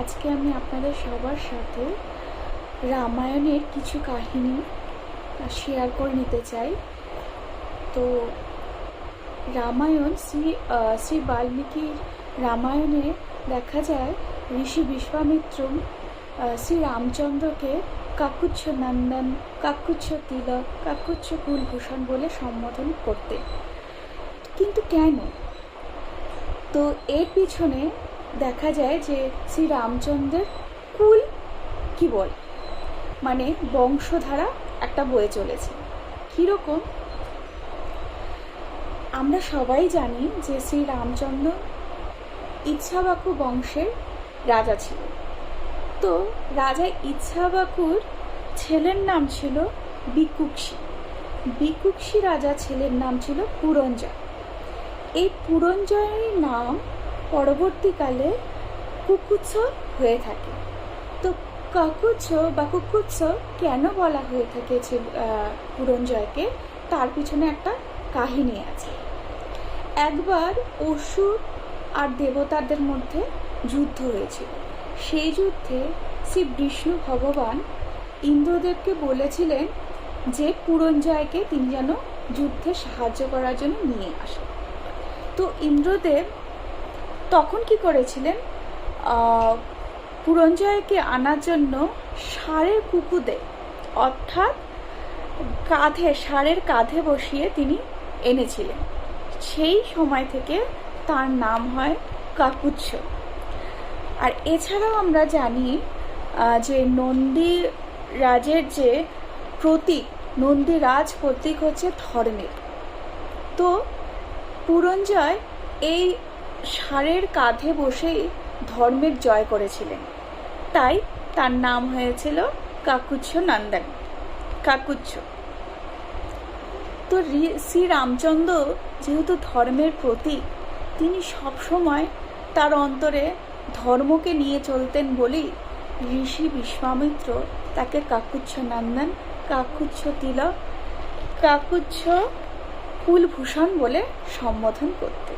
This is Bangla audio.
আজকে আমি আপনাদের সবার সাথে রামায়ণের কিছু কাহিনী শেয়ার করে নিতে চাই। তো রামায়ণ শ্রী বাল্মীকির রামায়ণে দেখা যায় ঋষি বিশ্বামিত্র শ্রী রামচন্দ্রকে কাকুচ্ছ নন্দন, কাকুচ্ছ তিলক, কাকুচ্ছ কুলভূষণ বলে সম্বোধন করতেন। কিন্তু কেন? তো এর পিছনে দেখা যায় যে শ্রী রামচন্দ্রের কুল কি বল, মানে বংশধারা একটা বয়ে চলেছে। কীরকম? আমরা সবাই জানি যে শ্রী রামচন্দ্র ইচ্ছাবাকু বংশের রাজা ছিল। তো রাজা ইচ্ছাবাকুর ছেলের নাম ছিল বিকুক্ষী। বিকুক্ষী রাজা ছেলের নাম ছিল পুরঞ্জয়। এই পুরঞ্জয়ের নাম পরবর্তীকালে কুকুচ্ছ হয়ে থাকে। তো কাকুচ্ছ বা কুকুচ্ছ কেন বলা হয়ে থাকেছে পুরঞ্জয়কে, তার পিছনে একটা কাহিনী আছে। একবার অসুর আর দেবতাদের মধ্যে যুদ্ধ হয়েছিল। সেই যুদ্ধে শ্রী বিষ্ণু ভগবান ইন্দ্রদেবকে বলেছিলেন যে পুরঞ্জয়কে তিনি যেন যুদ্ধে সাহায্য করার জন্য নিয়ে আসেন। তো ইন্দ্রদেব তখন কি করেছিলেন, পুরঞ্জয়কে আনার জন্য ষাঁড়ের কুকুদে অর্থাৎ ষাঁড়ের কাঁধে বসিয়ে তিনি এনেছিলেন। সেই সময় থেকে তার নাম হয় কাকুচ্ছ। আর এছাড়াও আমরা জানি যে নন্দী রাজের যে প্রতীক, নন্দীরাজ প্রতীক হচ্ছে ধর্মের। তো পুরঞ্জয় এই ষাঁড়ের কাঁধে বসেই ধর্মের জয় করেছিলেন, তাই তার নাম হয়েছিল কাকুচ্ছ নন্দন, কাকুচ্ছ। তো শ্রী রামচন্দ্র যেহেতু ধর্মের প্রতীক, তিনি সবসময় তার অন্তরে ধর্মকে নিয়ে চলতেন বলেই ঋষি বিশ্বামিত্র তাকে কাকুচ্ছ নন্দন, কাকুচ্ছ তিলক, কাকুচ্ছ কুলভূষণ বলে সম্বোধন করতেন।